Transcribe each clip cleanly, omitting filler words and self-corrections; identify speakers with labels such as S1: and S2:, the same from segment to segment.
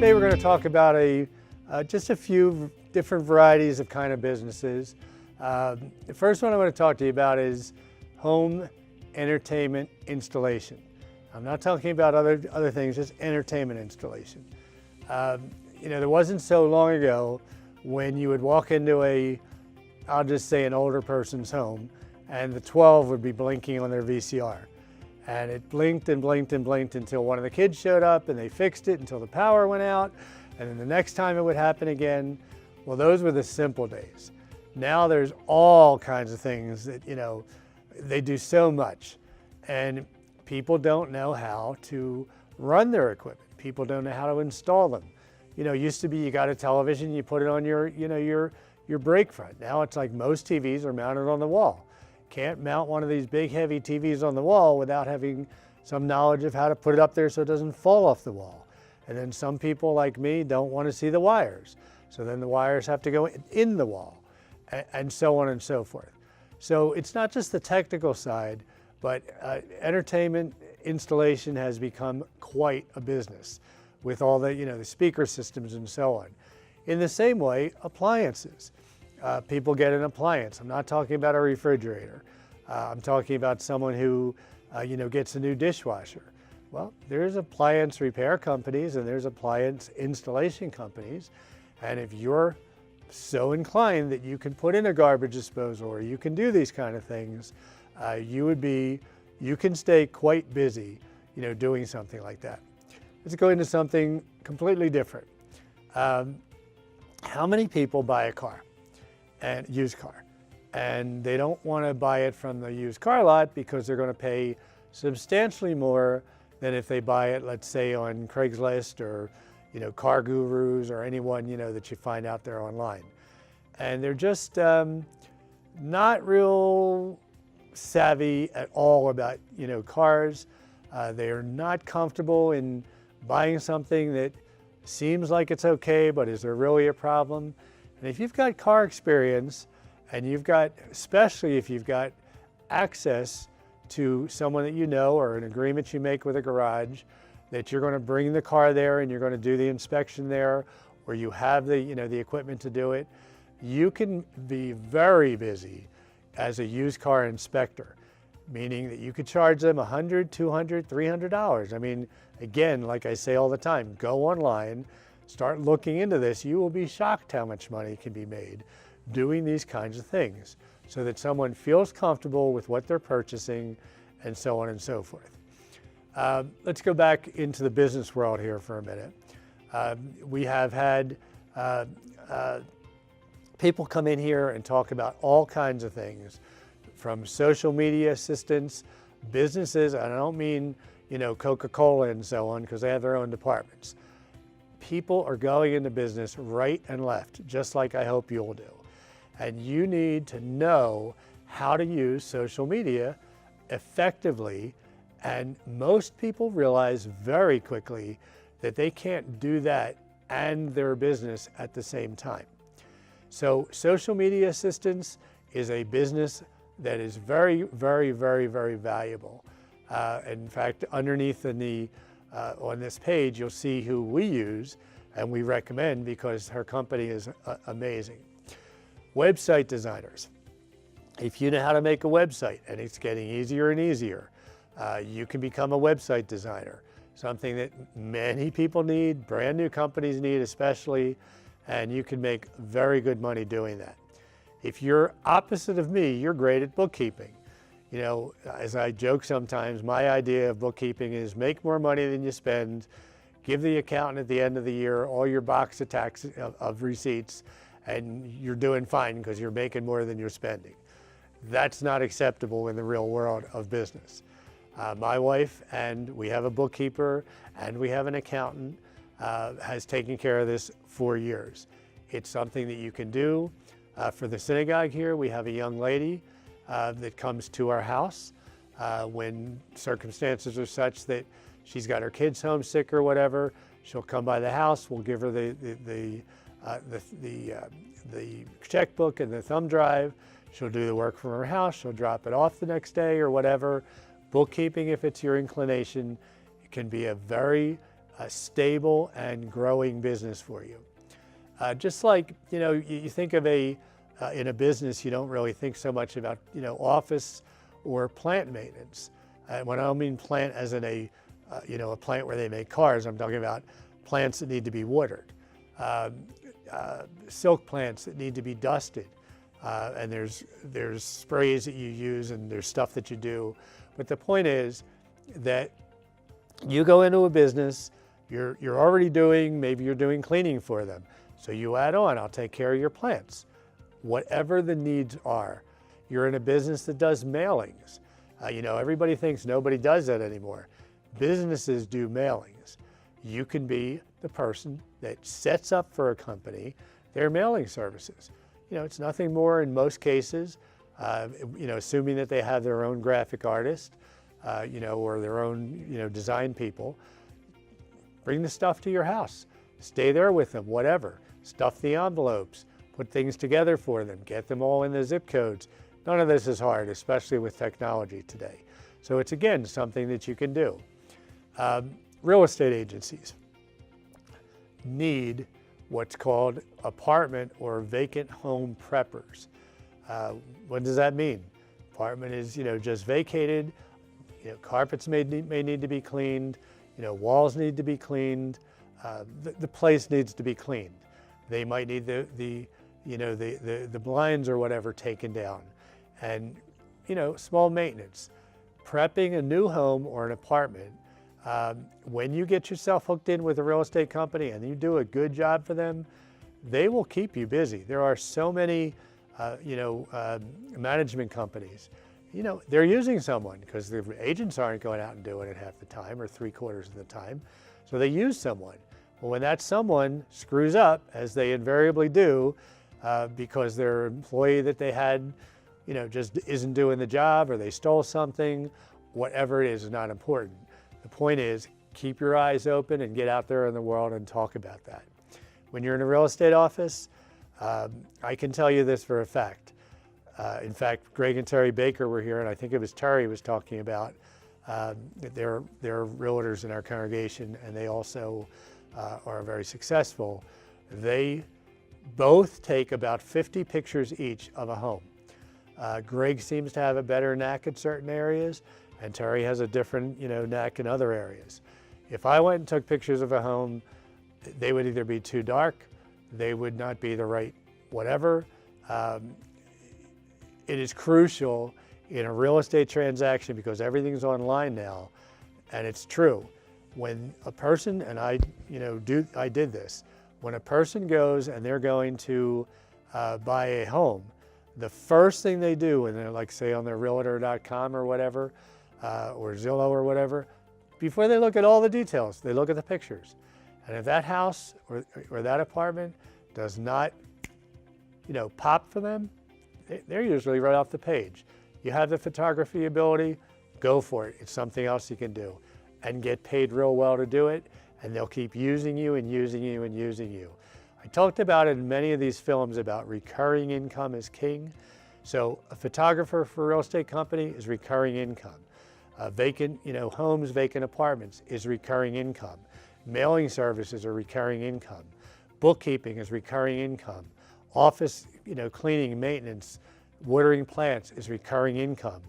S1: Today we're going to talk about just a few different varieties of kind of businesses. The first one I want to talk to you about is home entertainment installation. I'm not talking about other things, just entertainment installation. There wasn't so long ago when you would walk into I'll just say an older person's home, and the 12 would be blinking on their VCR. And it blinked and blinked and blinked until one of the kids showed up and they fixed it until the power went out. And then the next time it would happen again. Well, those were the simple days. Now there's all kinds of things that, they do so much. And people don't know how to run their equipment. People don't know how to install them. Used to be you got a television, you put it on your brake front. Now it's like most TVs are mounted on the wall. Can't mount one of these big heavy TVs on the wall without having some knowledge of how to put it up there so it doesn't fall off the wall. And then some people like me don't want to see the wires. So then the wires have to go in the wall, and so on and so forth. So it's not just the technical side, but entertainment installation has become quite a business with all the speaker systems and so on. In the same way, appliances. People get an appliance. I'm not talking about a refrigerator. I'm talking about someone who, gets a new dishwasher. Well, there's appliance repair companies and there's appliance installation companies. And if you're so inclined that you can put in a garbage disposal or you can do these kind of things, you can stay quite busy, doing something like that. Let's go into something completely different. How many people buy a car? And used car, and they don't want to buy it from the used car lot because they're going to pay substantially more than if they buy it, let's say, on Craigslist or Car Gurus or anyone that you find out there online. And they're just not real savvy at all about cars. They are not comfortable in buying something that seems like it's okay, but is there really a problem? And if you've got car experience and especially if you've got access to someone that you know or an agreement you make with a garage that you're going to bring the car there and you're going to do the inspection there, or you have the equipment to do it, you can be very busy as a used car inspector, meaning that you could charge them $100, $200, $300. I mean, again, like I say all the time, go online. Start looking into this. You will be shocked how much money can be made doing these kinds of things so that someone feels comfortable with what they're purchasing and so on and so forth. Let's go back into the business world here for a minute. We have had people come in here and talk about all kinds of things, from social media assistants, businesses, and I don't mean Coca-Cola and so on, because they have their own departments. People are going into business right and left, just like I hope you'll do. And you need to know how to use social media effectively. And most people realize very quickly that they can't do that and their business at the same time. So social media assistance is a business that is very, very, very, very valuable. In fact, underneath on this page, you'll see who we use and we recommend because her company is amazing. Website designers. If you know how to make a website, and it's getting easier and easier, you can become a website designer, something that many people need, brand new companies need especially, and you can make very good money doing that. If you're opposite of me, you're great at bookkeeping. As I joke sometimes, my idea of bookkeeping is make more money than you spend, give the accountant at the end of the year all your box of receipts, and you're doing fine because you're making more than you're spending. That's not acceptable in the real world of business. My wife, and we have a bookkeeper and we have an accountant, has taken care of this for years. It's something that you can do. For the synagogue here, we have a young lady that comes to our house when circumstances are such that she's got her kids homesick or whatever. She'll come by the house. We'll give her the checkbook and the thumb drive. She'll do the work from her house. She'll drop it off the next day or whatever. Bookkeeping, if it's your inclination, it can be a very a stable and growing business for you. Just like, you think of in a business, you don't really think so much about, office or plant maintenance. When I don't mean plant as in a plant where they make cars, I'm talking about plants that need to be watered, silk plants that need to be dusted, and there's sprays that you use and there's stuff that you do. But the point is that you go into a business, you're already maybe you're doing cleaning for them. So you add on, I'll take care of your plants. Whatever the needs are. You're in a business that does mailings. Everybody thinks nobody does that anymore. Businesses do mailings. You can be the person that sets up for a company their mailing services. It's nothing more in most cases, assuming that they have their own graphic artist, or their own, design people. Bring the stuff to your house. Stay there with them, whatever. Stuff the envelopes, put things together for them, get them all in the zip codes. None of this is hard, especially with technology today. So it's, again, something that you can do. Real estate agencies need what's called apartment or vacant home preppers. What does that mean? Apartment is, just vacated. Carpets may need to be cleaned. Walls need to be cleaned. The place needs to be cleaned. They might need the blinds or whatever taken down, and small maintenance. Prepping a new home or an apartment. When you get yourself hooked in with a real estate company and you do a good job for them, they will keep you busy. There are so many, management companies. They're using someone because the agents aren't going out and doing it half the time or 3/4 of the time. So they use someone. Well, when that someone screws up, as they invariably do, because their employee that they had, just isn't doing the job, or they stole something, whatever it is not important. The point is, keep your eyes open and get out there in the world and talk about that. When you're in a real estate office, I can tell you this for a fact. In fact, Greg and Terry Baker were here, and I think it was Terry was talking about they're realtors in our congregation, and they also are very successful. They both take about 50 pictures each of a home. Greg seems to have a better knack at certain areas, and Terry has a different, knack in other areas. If I went and took pictures of a home, they would either be too dark, they would not be the right whatever. It is crucial in a real estate transaction, because everything's online now, and it's true. When a person, and I did this, when a person goes and they're going to buy a home, the first thing they do when they're, like, say, on their realtor.com or whatever, or Zillow or whatever, before they look at all the details, they look at the pictures. And if that house or that apartment does not, pop for them, they're usually right off the page. You have the photography ability, go for it. It's something else you can do, and get paid real well to do it, and they'll keep using you and using you and using you. I talked about it in many of these films about recurring income is king. So a photographer for a real estate company is recurring income. Vacant, homes, vacant apartments is recurring income. Mailing services are recurring income. Bookkeeping is recurring income. Office, cleaning, maintenance, watering plants is recurring income.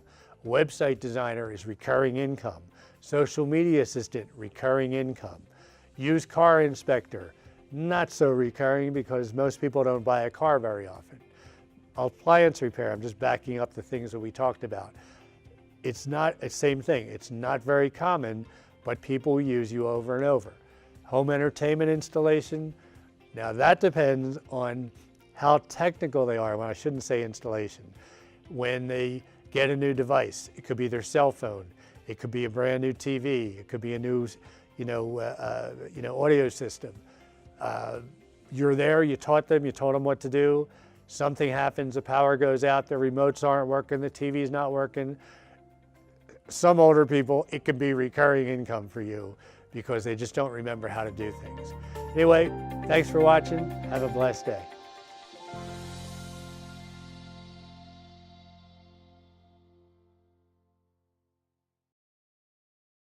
S1: Website designer is recurring income. Social media assistant, recurring income. Used car inspector, not so recurring, because most people don't buy a car very often. Appliance repair, I'm just backing up the things that we talked about. It's not the same thing. It's not very common, but people use you over and over. Home entertainment installation, now that depends on how technical they are. Well, I shouldn't say installation. When they get a new device, it could be their cell phone, it could be a brand new TV, it could be a new, audio system. You're there, you taught them, you told them what to do. Something happens, the power goes out, the remotes aren't working, the TV's not working. Some older people, it can be recurring income for you because they just don't remember how to do things. Anyway, thanks for watching. Have a blessed day.